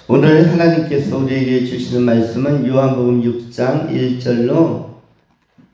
오늘 하나님께서 우리에게 주시는 말씀은 요한복음 6장 1절로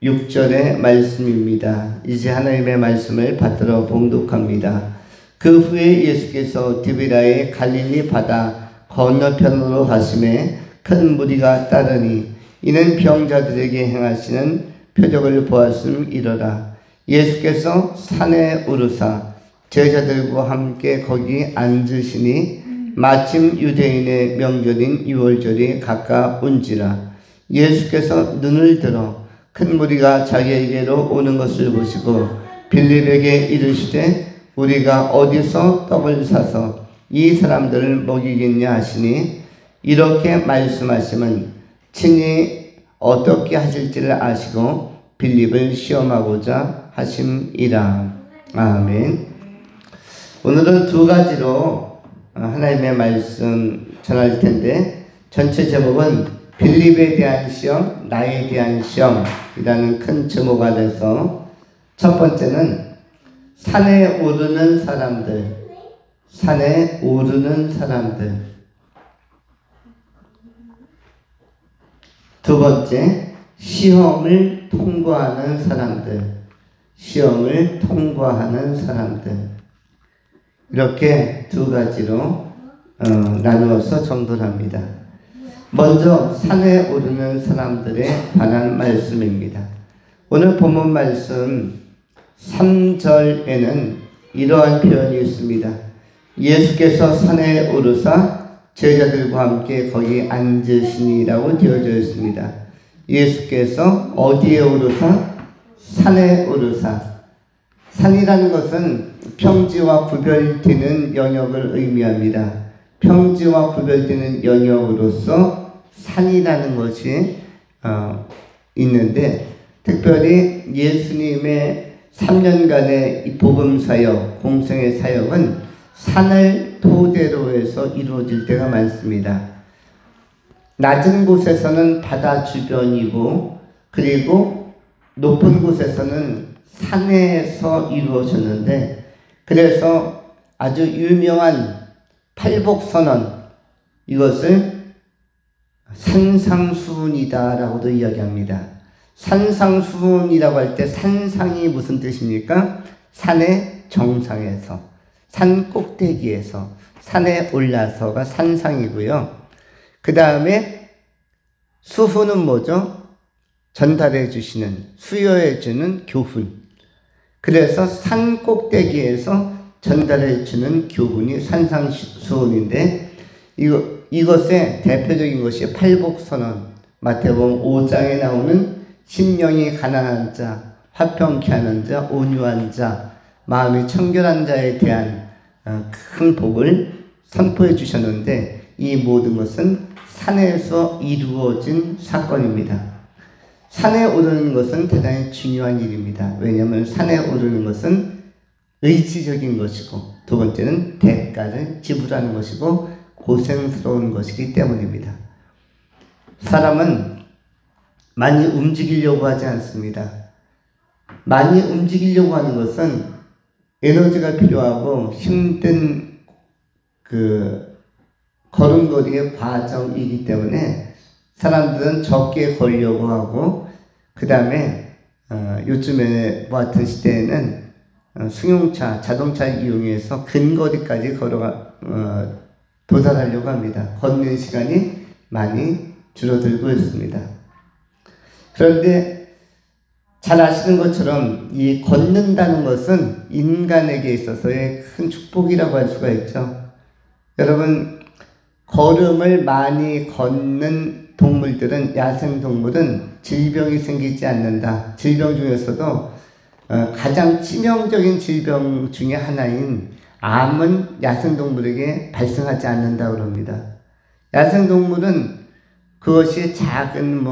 6절의 말씀입니다. 이제 하나님의 말씀을 받들어 봉독합니다. 그 후에 예수께서 디베라의 갈릴리 바다 건너편으로 가심에 큰 무리가 따르니 이는 병자들에게 행하시는 표적을 보았음이러라. 예수께서 산에 오르사 제자들과 함께 거기 앉으시니 마침 유대인의 명절인 유월절이 가까운지라. 예수께서 눈을 들어 큰 무리가 자기에게로 오는 것을 보시고 빌립에게 이르시되 우리가 어디서 떡을 사서 이 사람들을 먹이겠냐 하시니 이렇게 말씀하시면 친히 어떻게 하실지를 아시고 빌립을 시험하고자 하심이라. 아멘. 오늘은 두 가지로 하나님의 말씀 전할 텐데 전체 제목은 빌립에 대한 시험, 나에 대한 시험이라는 큰 제목 아래서 첫 번째는 산에 오르는 사람들, 산에 오르는 사람들. 두 번째, 시험을 통과하는 사람들, 시험을 통과하는 사람들. 이렇게 두 가지로 나누어서 전도합니다. 먼저 산에 오르는 사람들에 관한 말씀입니다. 오늘 본문 말씀 3절에는 이러한 표현이 있습니다. 예수께서 산에 오르사 제자들과 함께 거기 앉으시니라고 되어져 있습니다. 예수께서 어디에 오르사? 산에 오르사. 산이라는 것은 평지와 구별되는 영역을 의미합니다. 평지와 구별되는 영역으로서 산이라는 것이 있는데 특별히 예수님의 3년간의 이 복음사역, 공생의 사역은 산을 토대로 해서 이루어질 때가 많습니다. 낮은 곳에서는 바다 주변이고 그리고 높은 곳에서는 산에서 이루어졌는데 그래서 아주 유명한 팔복선언, 이것을 산상수훈이다 라고도 이야기합니다. 산상수훈이라고 할 때 산상이 무슨 뜻입니까? 산의 정상에서, 산 꼭대기에서, 산에 올라서가 산상이고요. 그 다음에 수훈은 뭐죠? 전달해 주시는, 수여해 주는 교훈. 그래서 산 꼭대기에서 전달해 주는 교훈이 산상수훈인데 이것의 대표적인 것이 팔복선언. 마태복음 5장에 나오는 심령이 가난한 자, 화평케 하는 자, 온유한 자, 마음이 청결한 자에 대한 큰 복을 선포해 주셨는데 이 모든 것은 산에서 이루어진 사건입니다. 산에 오르는 것은 대단히 중요한 일입니다. 왜냐하면 산에 오르는 것은 의지적인 것이고 두 번째는 대가를 지불하는 것이고 고생스러운 것이기 때문입니다. 사람은 많이 움직이려고 하지 않습니다. 많이 움직이려고 하는 것은 에너지가 필요하고 힘든 걸음걸이의 과정이기 때문에 사람들은 적게 걸려고 하고 그 다음에 요즘에 같은 시대에는 승용차, 자동차를 이용해서 근거리까지 도달하려고 합니다. 걷는 시간이 많이 줄어들고 있습니다. 그런데 잘 아시는 것처럼 이 걷는다는 것은 인간에게 있어서의 큰 축복이라고 할 수가 있죠. 여러분, 걸음을 많이 걷는 동물들은, 야생동물은 질병이 생기지 않는다. 질병 중에서도 가장 치명적인 질병 중에 하나인 암은 야생동물에게 발생하지 않는다고 합니다. 야생동물은 그것이 작은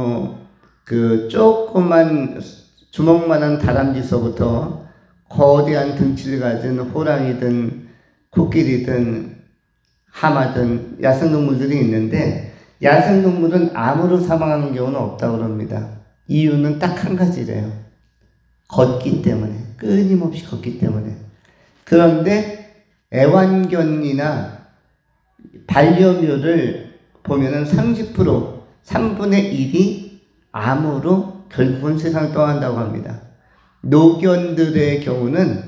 조그만 주먹만한 다람쥐서부터 거대한 등치를 가진 호랑이든 코끼리든 하마든 야생동물들이 있는데 야생동물은 암으로 사망하는 경우는 없다고 합니다. 이유는 딱 한 가지래요. 걷기 때문에, 끊임없이 걷기 때문에. 그런데 애완견이나 반려묘를 보면은 30%, 3분의 1이 암으로 결국은 세상을 떠난다고 합니다. 노견들의 경우는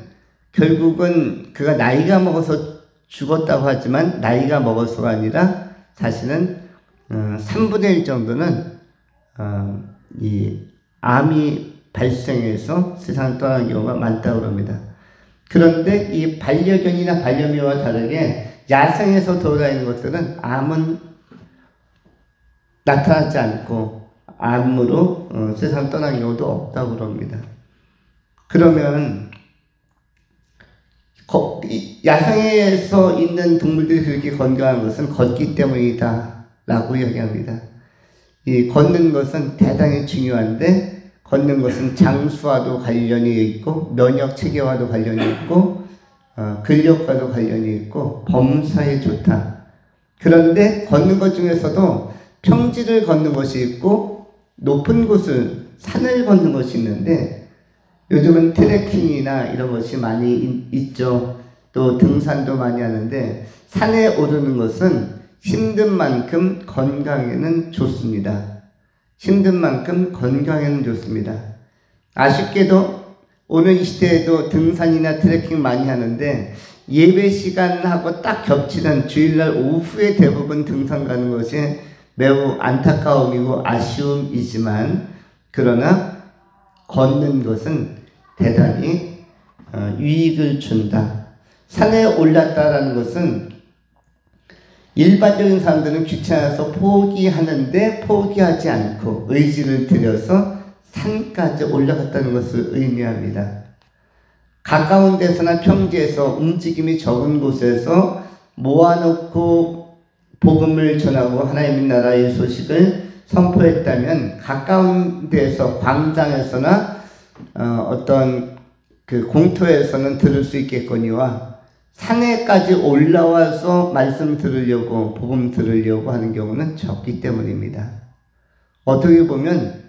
결국은 그가 나이가 먹어서 죽었다고 하지만 나이가 먹어서가 아니라 사실은 3분의 1 정도는 이 암이 발생해서 세상을 떠나는 경우가 많다고 합니다. 그런데 이 반려견이나 반려묘와 다르게 야생에서 돌아다니는 것들은 암은 나타나지 않고 암으로 세상을 떠나는 경우도 없다고 합니다. 그러면 야생에서 있는 동물들이 그렇게 건강한 것은 걷기 때문이다 라고 이야기합니다. 이 걷는 것은 대단히 중요한데 걷는 것은 장수와도 관련이 있고 면역 체계와도 관련이 있고 근력과도 관련이 있고 범사에 좋다. 그런데 걷는 것 중에서도 평지를 걷는 것이 있고 높은 곳을 산을 걷는 것이 있는데 요즘은 트레킹이나 이런 것이 많이 있죠. 또 등산도 많이 하는데 산에 오르는 것은 힘든 만큼 건강에는 좋습니다. 힘든 만큼 건강에는 좋습니다. 아쉽게도 오늘 이 시대에도 등산이나 트레킹 많이 하는데 예배 시간하고 딱 겹치는 주일날 오후에 대부분 등산 가는 것이 매우 안타까움이고 아쉬움이지만 그러나 걷는 것은 대단히 유익을 준다. 산에 올랐다라는 것은 일반적인 사람들은 귀찮아서 포기하는데 포기하지 않고 의지를 들여서 산까지 올라갔다는 것을 의미합니다. 가까운 데서나 평지에서 움직임이 적은 곳에서 모아놓고 복음을 전하고 하나님의 나라의 소식을 선포했다면 가까운 데서 광장에서나 어떤 그 공터에서는 들을 수 있겠거니와 산에까지 올라와서 말씀 들으려고 복음 들으려고 하는 경우는 적기 때문입니다. 어떻게 보면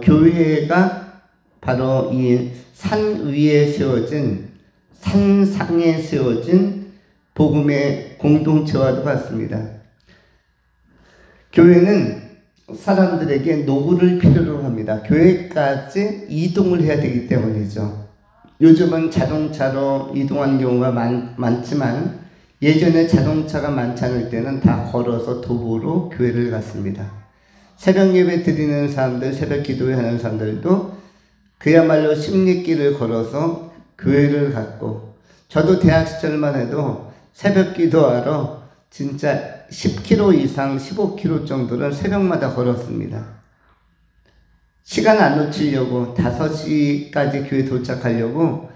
교회가 바로 이 산 위에 세워진 산상에 세워진 복음의 공동체와도 같습니다. 교회는 사람들에게 노후를 필요로 합니다. 교회까지 이동을 해야 되기 때문이죠. 요즘은 자동차로 이동하는 경우가 많지만 예전에 자동차가 많지 않을 때는 다 걸어서 도보로 교회를 갔습니다. 새벽 예배 드리는 사람들, 새벽 기도회 하는 사람들도 그야말로 십리길을 걸어서 교회를 갔고 저도 대학 시절만 해도 새벽 기도하러 진짜 10km 이상, 15km 정도를 새벽마다 걸었습니다. 시간 안 놓치려고 5시까지 교회 도착하려고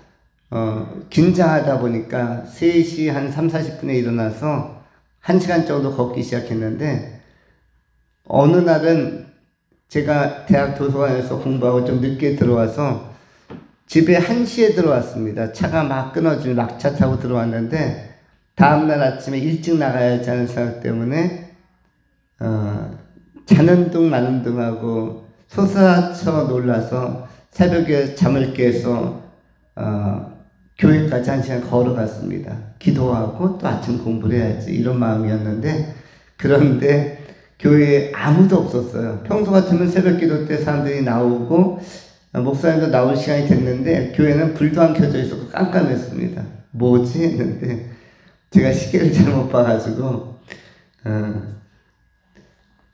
긴장하다 보니까 3시 한 3, 40분에 일어나서 1시간 정도 걷기 시작했는데 어느 날은 제가 대학 도서관에서 공부하고 좀 늦게 들어와서 집에 1시에 들어왔습니다. 차가 막 끊어지고 막차 타고 들어왔는데 다음날 아침에 일찍 나가야지 하는 생각 때문에 자는 둥 마는 둥 하고 솟아쳐 놀라서 새벽에 잠을 깨서 교회까지 1시간 걸어갔습니다. 기도하고 또 아침 공부를 해야지 이런 마음이었는데 그런데 교회에 아무도 없었어요. 평소 같으면 새벽 기도 때 사람들이 나오고 목사님도 나올 시간이 됐는데 교회는 불도 안 켜져 있었고 깜깜했습니다. 뭐지? 했는데 제가 시계를 잘못 봐가지고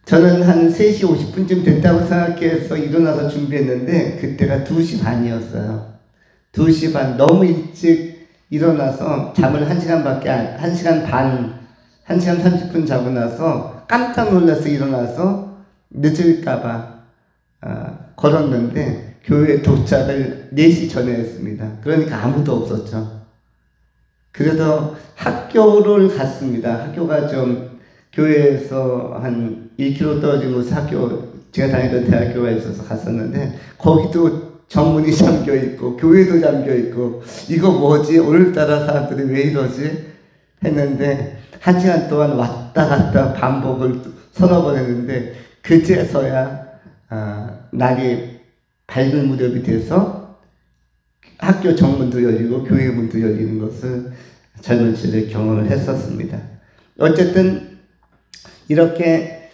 저는 한 3시 50분쯤 됐다고 생각해서 일어나서 준비했는데 그때가 2시 반이었어요. 2시 반 너무 일찍 일어나서 잠을 1시간 반 1시간 30분 자고 나서 깜짝 놀라서 일어나서 늦을까봐 걸었는데 교회 도착을 4시 전에 했습니다. 그러니까 아무도 없었죠. 그래서 학교를 갔습니다. 학교가 좀 교회에서 한 1km 떨어진 곳에 제가 다니던 대학교가 있어서 갔었는데 거기도 정문이 잠겨있고 교회도 잠겨있고 이거 뭐지? 오늘따라 사람들이 왜 이러지? 했는데 1시간 동안 왔다 갔다 반복을 서너 번 했는데 그제서야 날이 밝은 무렵이 돼서 학교 정문도 열리고 교회 문도 열리는 것을 젊은 시절에 경험을 했었습니다. 어쨌든 이렇게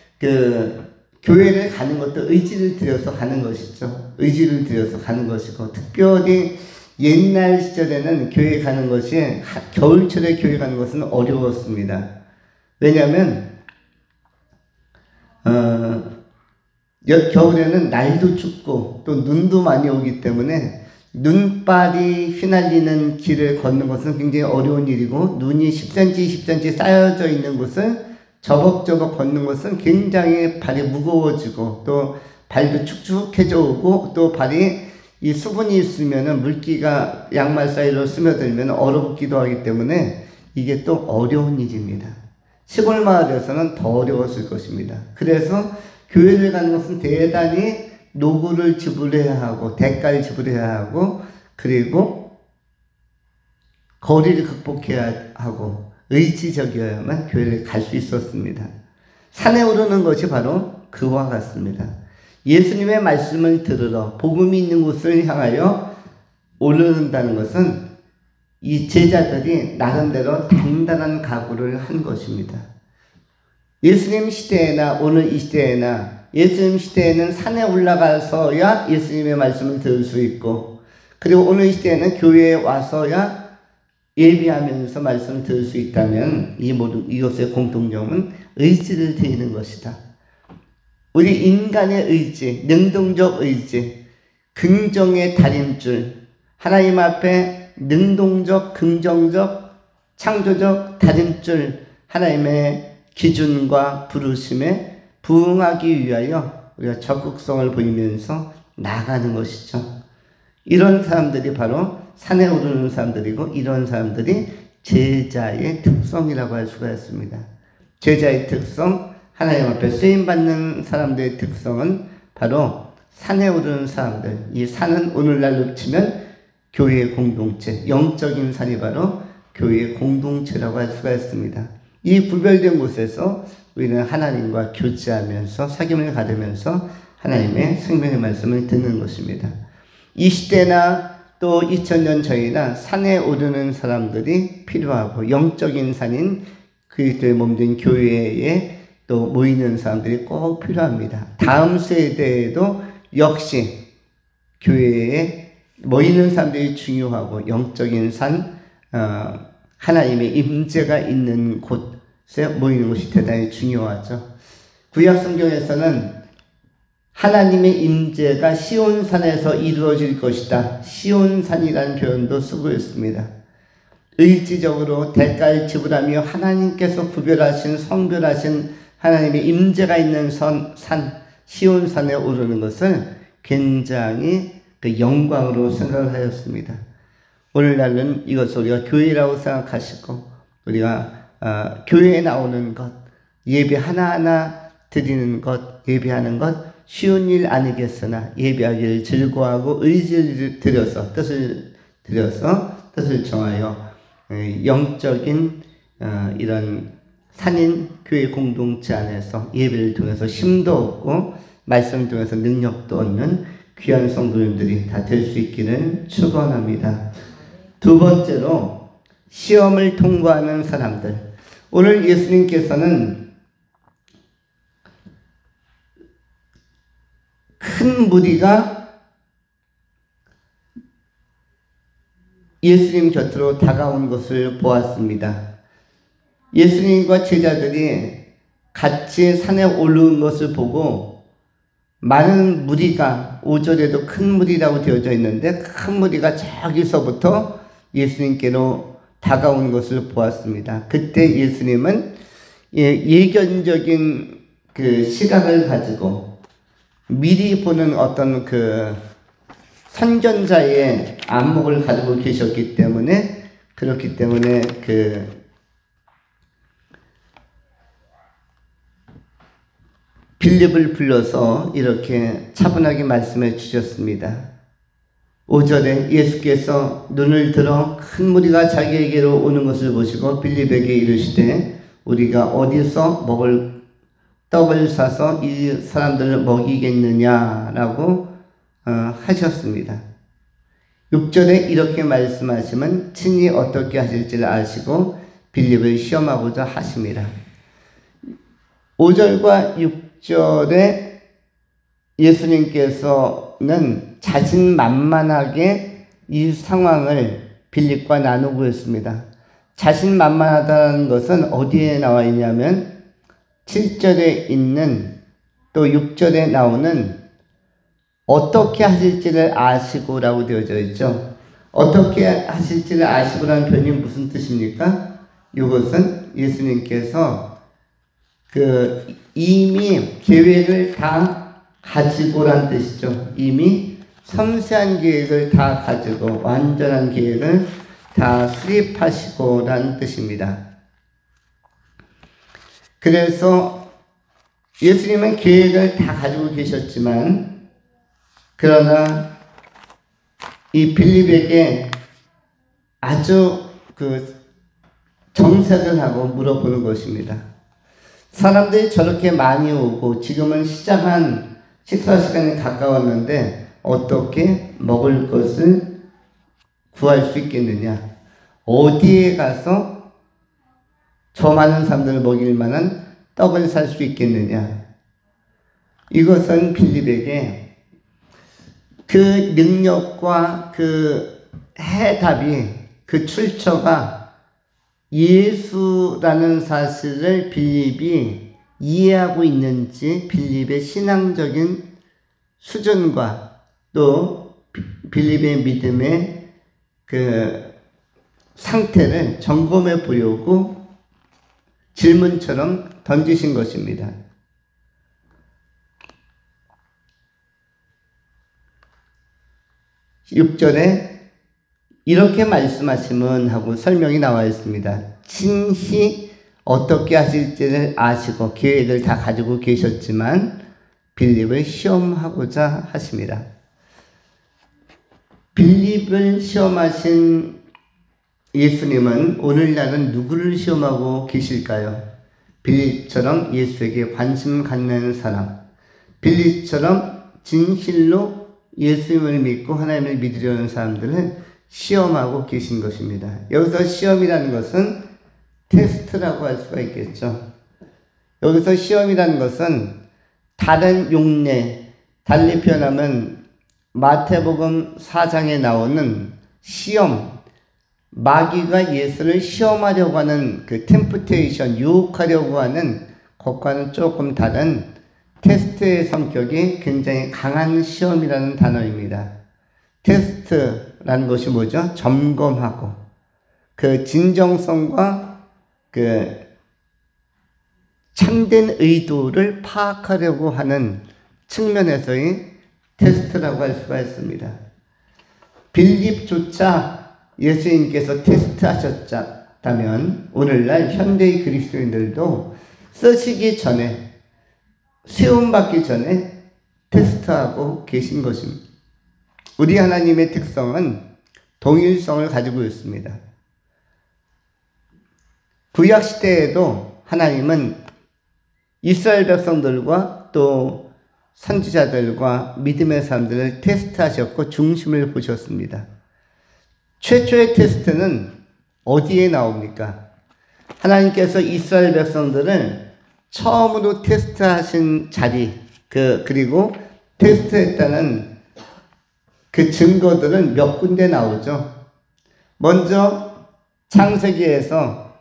교회를 가는 것도 의지를 들여서 가는 것이죠. 의지를 들여서 가는 것이고, 특별히 옛날 시절에는 교회 가는 것이, 겨울철에 교회 가는 것은 어려웠습니다. 왜냐하면 겨울에는 날도 춥고 또 눈도 많이 오기 때문에 눈발이 휘날리는 길을 걷는 것은 굉장히 어려운 일이고, 눈이 10cm, 10cm 쌓여져 있는 곳을 저벅저벅 걷는 것은 굉장히 발이 무거워지고, 또 발도 축축해져 오고, 또 발이 이 수분이 있으면은 물기가 양말 사이로 스며들면 얼어붙기도 하기 때문에 이게 또 어려운 일입니다. 시골 마을에서는 더 어려웠을 것입니다. 그래서 교회를 가는 것은 대단히 노고를 지불해야 하고, 대가를 지불해야 하고, 그리고 거리를 극복해야 하고, 의지적이어야만 교회를 갈 수 있었습니다. 산에 오르는 것이 바로 그와 같습니다. 예수님의 말씀을 들으러 복음이 있는 곳을 향하여 오르는다는 것은 이 제자들이 나름대로 단단한 각오를 한 것입니다. 예수님 시대에나 오늘 이 시대에나, 예수님 시대에는 산에 올라가서야 예수님의 말씀을 들을 수 있고, 그리고 오늘 이 시대에는 교회에 와서야 예비하면서 말씀을 들을 수 있다면, 이것의 공통점은 의지를 드리는 것이다. 우리 인간의 의지, 능동적 의지, 긍정의 다림줄, 하나님 앞에 능동적, 긍정적, 창조적 다림줄, 하나님의 기준과 부르심에 부응하기 위하여 우리가 적극성을 보이면서 나가는 것이죠. 이런 사람들이 바로 산에 오르는 사람들이고, 이런 사람들이 제자의 특성이라고 할 수가 있습니다. 제자의 특성, 하나님 앞에 쓰임받는 사람들의 특성은 바로 산에 오르는 사람들. 이 산은 오늘날로 치면 교회의 공동체, 영적인 산이 바로 교회의 공동체라고 할 수가 있습니다. 이 구별된 곳에서 우리는 하나님과 교제하면서 사귐을 가지면서 하나님의 생명의 말씀을 듣는 것입니다. 이 시대나 또 2000년 전이나 산에 오르는 사람들이 필요하고, 영적인 산인 그리스도의 몸된 교회에 또 모이는 사람들이 꼭 필요합니다. 다음 세대에도 역시 교회에 모이는 사람들이 중요하고, 영적인 산, 하나님의 임재가 있는 곳에 모이는 것이 대단히 중요하죠. 구약 성경에서는 하나님의 임재가 시온산에서 이루어질 것이다, 시온산이라는 표현도 쓰고 있습니다. 의지적으로 대가를 지불하며 하나님께서 구별하신, 성별하신 하나님의 임재가 있는 산, 시온산에 오르는 것을 굉장히 영광으로 생각을 하였습니다. 오늘날은 이것을 우리가 교회라고 생각하시고, 우리가 교회에 나오는 것, 예배 하나하나 드리는 것, 예배하는 것 쉬운 일 아니겠으나, 예배하기를 즐거워하고 의지를 들여서, 뜻을 정하여 영적인 이런 산인 교회 공동체 안에서 예배를 통해서 힘도 얻고 말씀을 통해서 능력도 얻는 귀한 성도님들이 다 될 수 있기를 축원합니다. 두 번째로, 시험을 통과하는 사람들. 오늘 예수님께서는 큰 무리가 예수님 곁으로 다가온 것을 보았습니다. 예수님과 제자들이 같이 산에 오르는 것을 보고 많은 무리가, 5절에도 큰 무리라고 되어져 있는데 큰 무리가 저기서부터 예수님께로 다가오는 것을 보았습니다. 그때 예수님은 예견적인 그 시각을 가지고 미리 보는 어떤 그 선견자의 안목을 가지고 계셨기 때문에, 그렇기 때문에 빌립을 불러서 이렇게 차분하게 말씀해 주셨습니다. 5절에 예수께서 눈을 들어 큰 무리가 자기에게로 오는 것을 보시고 빌립에게 이르시되 우리가 어디서 먹을 떡을 사서 이 사람들을 먹이겠느냐라고 하셨습니다. 6절에 이렇게 말씀하시면 친히 어떻게 하실지를 아시고 빌립을 시험하고자 하심이라. 5절과 6절에 예수님께서는 자신만만하게 이 상황을 빌립과 나누고 있습니다. 자신만만하다는 것은 어디에 나와 있냐면 7절에 있는 또 6절에 나오는 어떻게 하실지를 아시고라고 되어져 있죠. 어떻게 하실지를 아시고라는 표현이 무슨 뜻입니까? 이것은 예수님께서 이미 계획을 다 가지고란 뜻이죠. 이미 섬세한 계획을 다 가지고 완전한 계획을 다 수립하시고란 뜻입니다. 그래서 예수님은 계획을 다 가지고 계셨지만 그러나 이 빌립에게 아주 정색을 하고 물어보는 것입니다. 사람들이 저렇게 많이 오고 지금은 시작한 식사 시간이 가까웠는데 어떻게 먹을 것을 구할 수 있겠느냐? 어디에 가서 저 많은 사람들을 먹일 만한 떡을 살 수 있겠느냐? 이것은 빌립에게 그 능력과 그 해답이, 그 출처가 예수라는 사실을 빌립이 이해하고 있는지 빌립의 신앙적인 수준과 또 빌립의 믿음의 그 상태를 점검해 보려고 질문처럼 던지신 것입니다. 6절에 이렇게 말씀하시면 하고 설명이 나와 있습니다. 친히 어떻게 하실지를 아시고 계획을 다 가지고 계셨지만 빌립을 시험하고자 하십니다. 빌립을 시험하신 예수님은 오늘날은 누구를 시험하고 계실까요? 빌립처럼 예수에게 관심 갖는 사람, 빌립처럼 진실로 예수님을 믿고 하나님을 믿으려는 사람들을 시험하고 계신 것입니다. 여기서 시험이라는 것은 테스트라고 할 수가 있겠죠. 여기서 시험이라는 것은 다른 용례, 달리 표현하면 마태복음 4장에 나오는 시험, 마귀가 예수를 시험하려고 하는 그 템프테이션, 유혹하려고 하는 것과는 조금 다른 테스트의 성격이 굉장히 강한 시험이라는 단어입니다. 테스트라는 것이 뭐죠? 점검하고 그 진정성과 그 참된 의도를 파악하려고 하는 측면에서의 테스트라고 할 수가 있습니다. 빌립조차 예수님께서 테스트하셨다면 오늘날 현대의 그리스도인들도 쓰시기 전에, 세움받기 전에 테스트하고 계신 것입니다. 우리 하나님의 특성은 동일성을 가지고 있습니다. 구약시대에도 하나님은 이스라엘 백성들과 또 선지자들과 믿음의 사람들을 테스트하셨고 중심을 보셨습니다. 최초의 테스트는 어디에 나옵니까? 하나님께서 이스라엘 백성들을 처음으로 테스트하신 자리, 그리고 테스트했다는 그 증거들은 몇 군데 나오죠. 먼저 창세기에서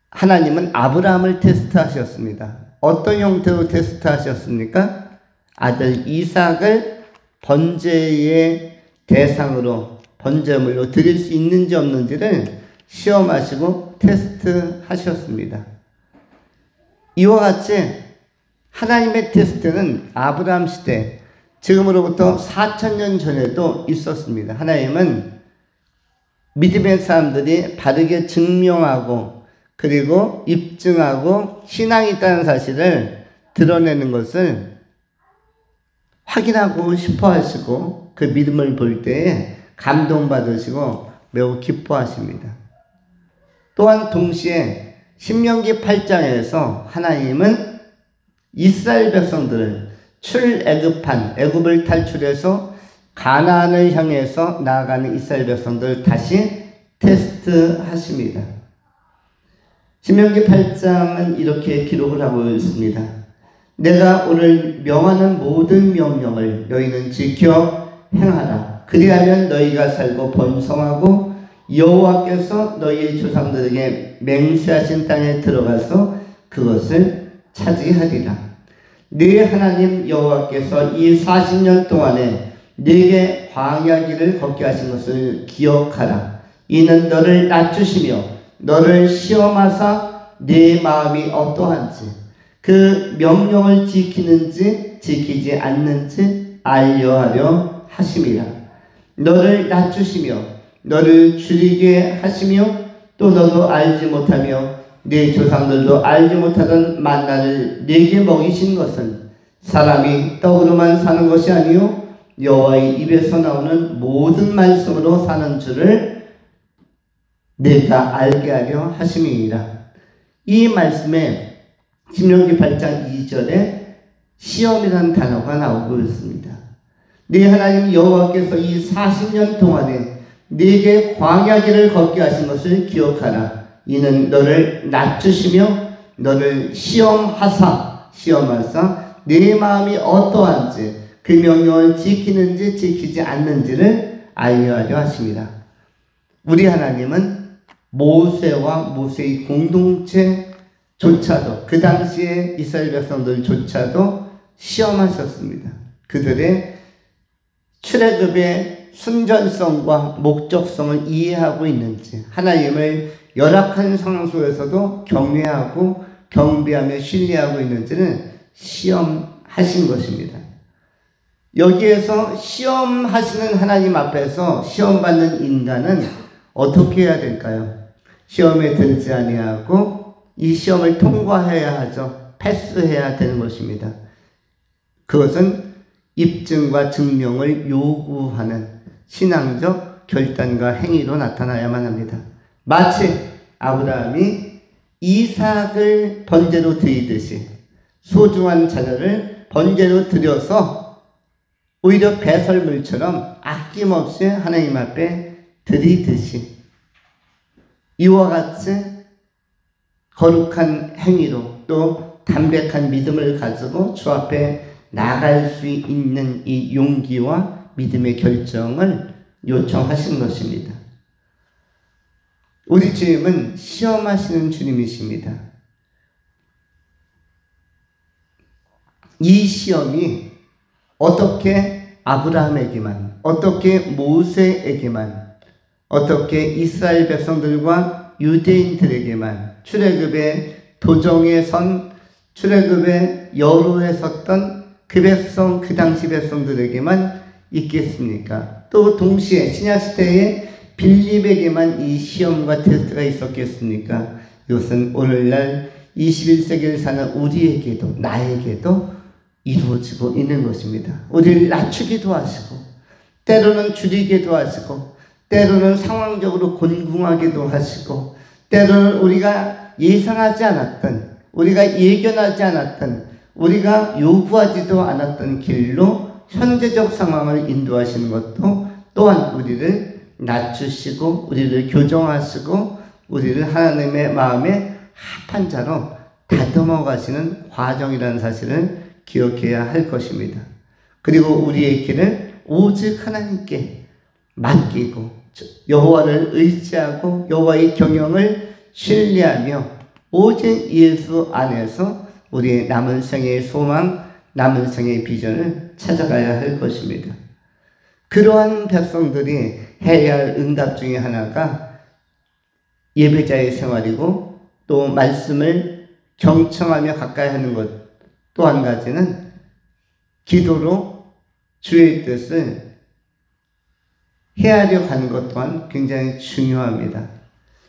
하나님은 아브라함을 테스트하셨습니다. 어떤 형태로 테스트하셨습니까? 아들 이삭을 번제의 대상으로, 번제물로 드릴 수 있는지 없는지를 시험하시고 테스트하셨습니다. 이와 같이 하나님의 테스트는 아브라함 시대, 지금으로부터 4,000년 전에도 있었습니다. 하나님은 믿음의 사람들이 바르게 증명하고 그리고 입증하고 신앙이 있다는 사실을 드러내는 것을 확인하고 싶어 하시고 그 믿음을 볼 때에 감동받으시고 매우 기뻐하십니다. 또한 동시에 신명기 8장에서 하나님은 이스라엘 백성들을 출애굽한, 애굽을 탈출해서 가나안을 향해서 나아가는 이스라엘 백성들을 다시 테스트하십니다. 신명기 8장은 이렇게 기록을 하고 있습니다. 내가 오늘 명하는 모든 명령을 너희는 지켜 행하라. 그리하면 너희가 살고 번성하고 여호와께서 너희의 조상들에게 맹세하신 땅에 들어가서 그것을 차지하리라. 네 하나님 여호와께서 이 40년 동안에 네게 광야길을 걷게 하신 것을 기억하라. 이는 너를 낮추시며 너를 시험하사 네 마음이 어떠한지 그 명령을 지키는지 지키지 않는지 알려하려 하심이라. 너를 낮추시며 너를 줄이게 하시며 또 너도 알지 못하며 네 조상들도 알지 못하던 만나를 네게 먹이신 것은 사람이 떡으로만 사는 것이 아니요 여호와의 입에서 나오는 모든 말씀으로 사는 줄을 내가 알게 하려 하심이니라. 이 말씀에 신명기 8장 2절에 시험이라는 단어가 나오고 있습니다. 네 하나님 여호와께서 이 40년 동안에 네게 광야길을 걷게 하신 것을 기억하라. 이는 너를 낮추시며 너를 시험하사 네 마음이 어떠한지 그 명령을 지키는지 지키지 않는지를 알려하려 하십니다. 우리 하나님은 모세와 모세의 공동체조차도 그 당시에 이스라엘 백성들조차도 시험하셨습니다. 그들의 출애굽의 순전성과 목적성을 이해하고 있는지 하나님을 열악한 상황 속에서도 경외하고 경배하며 신뢰하고 있는지는 시험하신 것입니다. 여기에서 시험하시는 하나님 앞에서 시험받는 인간은 어떻게 해야 될까요? 시험에 들지 아니하고 이 시험을 통과해야 하죠. 패스해야 되는 것입니다. 그것은 입증과 증명을 요구하는 신앙적 결단과 행위로 나타나야만 합니다. 마치 아브라함이 이삭을 번제로 드리듯이 소중한 자녀를 번제로 드려서 오히려 배설물처럼 아낌없이 하나님 앞에 드리듯이 이와 같이 거룩한 행위로 또 담백한 믿음을 가지고 주 앞에 나갈 수 있는 이 용기와 믿음의 결정을 요청하신 것입니다. 우리 주님은 시험하시는 주님이십니다. 이 시험이 어떻게 아브라함에게만, 어떻게 모세에게만, 어떻게 이스라엘 백성들과 유대인들에게만 출애굽의 도정에 선 출애굽의 여로에 섰던 그 백성, 그 당시 백성들에게만 있겠습니까? 또 동시에 신약시대에 빌립에게만 이 시험과 테스트가 있었겠습니까? 이것은 오늘날 21세기를 사는 우리에게도 나에게도 이루어지고 있는 것입니다. 우리를 낮추기도 하시고 때로는 줄이기도 하시고 때로는 상황적으로 곤궁하기도 하시고 때로는 우리가 예상하지 않았던 우리가 예견하지 않았던 우리가 요구하지도 않았던 길로 현재적 상황을 인도하시는 것도 또한 우리를 낮추시고 우리를 교정하시고 우리를 하나님의 마음에 합한 자로 다듬어 가시는 과정이라는 사실을 기억해야 할 것입니다. 그리고 우리의 길을 오직 하나님께 맡기고 여호와를 의지하고 여호와의 경영을 신뢰하며 오직 예수 안에서 우리의 남은 생의 소망, 남은 생의 비전을 찾아가야 할 것입니다. 그러한 백성들이 해야 할 응답 중에 하나가 예배자의 생활이고 또 말씀을 경청하며 가까이 하는 것. 또 한 가지는 기도로 주의 뜻을 헤아려 가는 것 또한 굉장히 중요합니다.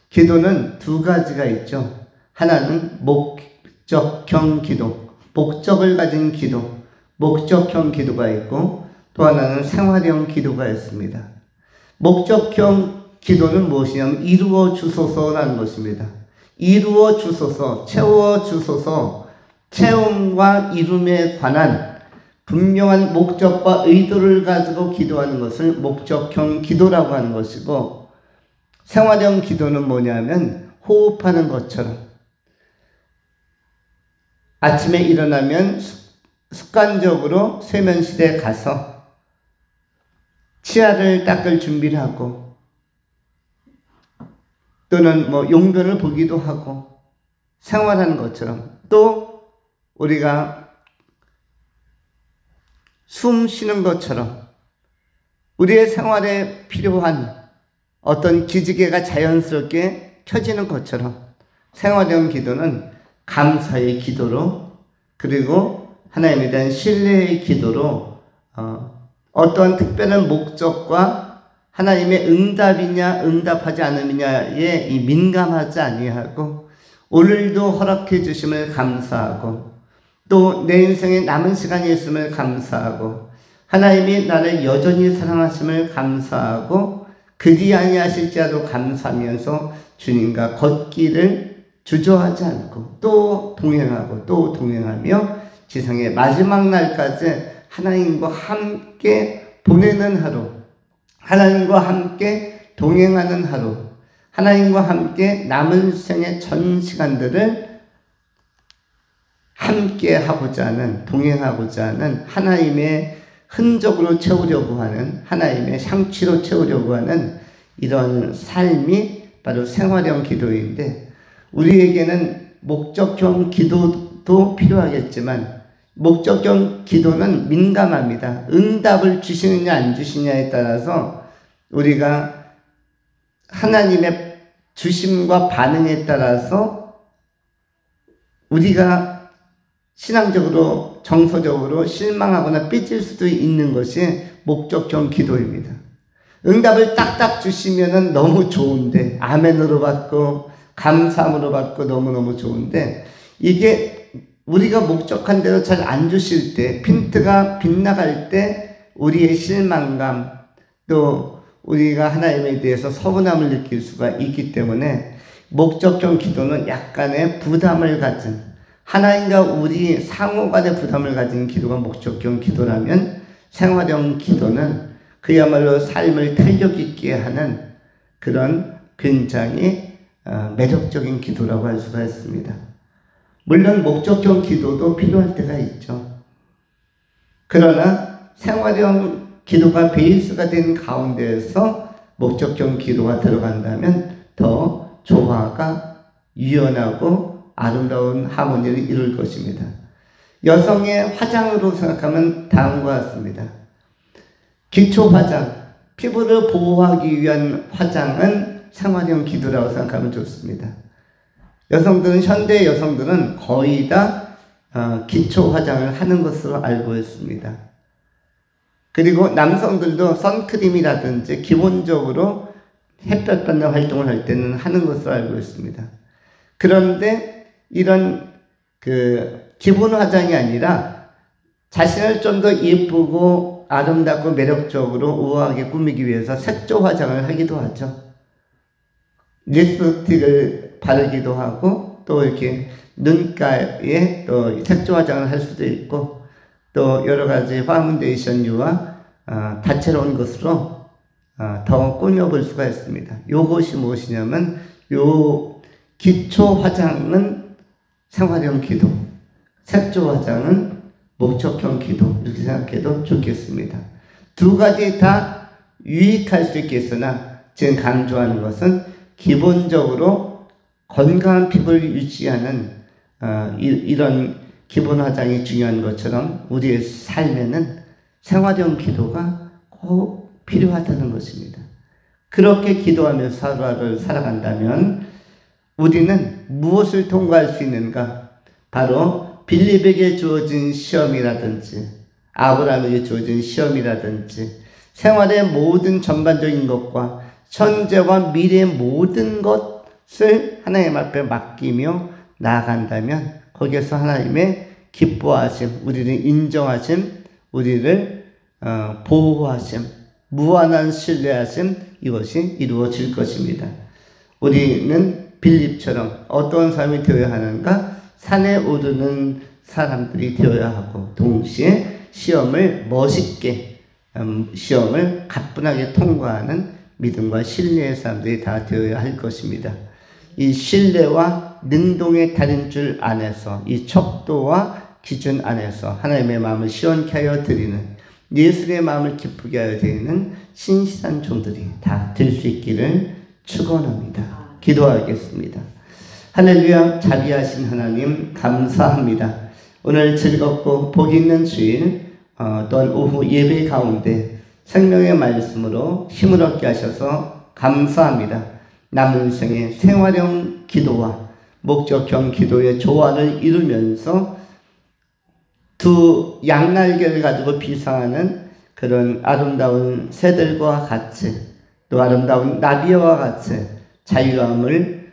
기도는 두 가지가 있죠. 하나는 목적형 기도, 목적을 가진 기도, 목적형 기도가 있고 또 하나는 생활형 기도가 있습니다. 목적형 기도는 무엇이냐면 이루어 주소서라는 것입니다. 이루어 주소서, 채워 주소서, 채움과 이룸에 관한 분명한 목적과 의도를 가지고 기도하는 것을 목적형 기도라고 하는 것이고 생활형 기도는 뭐냐면 호흡하는 것처럼 아침에 일어나면 습관적으로 세면실에 가서 치아를 닦을 준비를 하고 또는 뭐 용변을 보기도 하고 생활하는 것처럼, 또 우리가 숨 쉬는 것처럼 우리의 생활에 필요한 어떤 기지개가 자연스럽게 켜지는 것처럼 생활형 기도는 감사의 기도로, 그리고 하나님에 대한 신뢰의 기도로 어떠한 특별한 목적과 하나님의 응답이냐 응답하지 않느냐에 민감하지 아니하고 오늘도 허락해 주심을 감사하고 또 내 인생에 남은 시간이 있음을 감사하고 하나님이 나를 여전히 사랑하심을 감사하고 그리 아니하실지라도 감사하면서 주님과 걷기를 주저하지 않고 또 동행하고 또 동행하며 지상의 마지막 날까지 하나님과 함께 보내는 하루, 하나님과 함께 동행하는 하루, 하나님과 함께 남은 생의 전 시간들을 함께 하고자 하는, 동행하고자 하는, 하나님의 흔적으로 채우려고 하는, 하나님의 상취로 채우려고 하는 이런 삶이 바로 생활형 기도인데, 우리에게는 목적형 기도도 필요하겠지만 목적형 기도는 민감합니다. 응답을 주시느냐 안 주시냐에 따라서 우리가 하나님의 주심과 반응에 따라서 우리가 신앙적으로 정서적으로 실망하거나 삐질 수도 있는 것이 목적형 기도입니다. 응답을 딱딱 주시면은 너무 좋은데, 아멘으로 받고 감사함으로 받고 너무너무 좋은데, 이게 우리가 목적한 대로 잘 안 주실 때, 핀트가 빗나갈 때 우리의 실망감, 또 우리가 하나님에 대해서 서운함을 느낄 수가 있기 때문에 목적형 기도는 약간의 부담을 가진, 하나님과 우리 상호 간의 부담을 가진 기도가 목적형 기도라면, 생활형 기도는 그야말로 삶을 탄력 있게 하는 그런 굉장히 매력적인 기도라고 할 수가 있습니다. 물론 목적형 기도도 필요할 때가 있죠. 그러나 생활형 기도가 베이스가 된 가운데에서 목적형 기도가 들어간다면 더 조화가 유연하고 아름다운 하모니를 이룰 것입니다. 여성의 화장으로 생각하면 다음과 같습니다. 기초 화장, 피부를 보호하기 위한 화장은 생활형 기도라고 생각하면 좋습니다. 여성들은, 현대 여성들은 거의 다 기초 화장을 하는 것으로 알고 있습니다. 그리고 남성들도 선크림이라든지 기본적으로 햇볕 받는 활동을 할 때는 하는 것으로 알고 있습니다. 그런데 이런 기본 화장이 아니라 자신을 좀 더 예쁘고 아름답고 매력적으로 우아하게 꾸미기 위해서 색조 화장을 하기도 하죠. 립스틱을 바르기도 하고, 또 이렇게 눈가에 또 색조 화장을 할 수도 있고, 또 여러 가지 파운데이션류와 다채로운 것으로 더 꾸며볼 수가 있습니다. 요것이 무엇이냐면, 요 기초 화장은 생활형 기도, 색조 화장은 목적형 기도, 이렇게 생각해도 좋겠습니다. 두 가지 다 유익할 수 있겠으나 지금 강조하는 것은 기본적으로 건강한 피부를 유지하는 이런 기본 화장이 중요한 것처럼 우리의 삶에는 생활형 기도가 꼭 필요하다는 것입니다. 그렇게 기도하면서 하루하루를 살아간다면 우리는 무엇을 통과할 수 있는가? 바로 빌립에게 주어진 시험이라든지 아브라함에게 주어진 시험이라든지 생활의 모든 전반적인 것과 현재와 미래의 모든 것을 하나님 앞에 맡기며 나아간다면 거기에서 하나님의 기뻐하심, 우리를 인정하심, 우리를 보호하심, 무한한 신뢰하심, 이것이 이루어질 것입니다. 우리는 빌립처럼 어떤 삶이 되어야 하는가? 산에 오르는 사람들이 되어야 하고, 동시에 시험을 멋있게, 시험을 가뿐하게 통과하는 믿음과 신뢰의 사람들이 다 되어야 할 것입니다. 이 신뢰와 능동의 달인 줄 안에서 이 척도와 기준 안에서 하나님의 마음을 시원케 하여 드리는 예수의 마음을 기쁘게 하여 드리는 신실한 종들이 다 될 수 있기를 축원합니다. 기도하겠습니다. 할렐루야. 자비하신 하나님 감사합니다. 오늘 즐겁고 복 있는 주일 또한 오후 예배 가운데 생명의 말씀으로 힘을 얻게 하셔서 감사합니다. 남은 생의 생활형 기도와 목적형 기도의 조화를 이루면서 두 양날개를 가지고 비상하는 그런 아름다운 새들과 같이 또 아름다운 나비와 같이 자유함을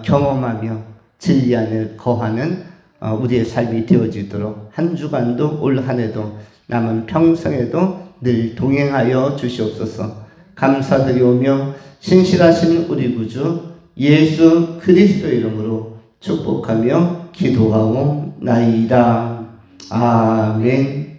경험하며 진리 안에 거하는 우리의 삶이 되어지도록 한 주간도 올 한 해도 남은 평생에도 늘 동행하여 주시옵소서. 감사드리오며 신실하신 우리 구주 예수 그리스도 이름으로 축복하며 기도하옵나이다. 아멘.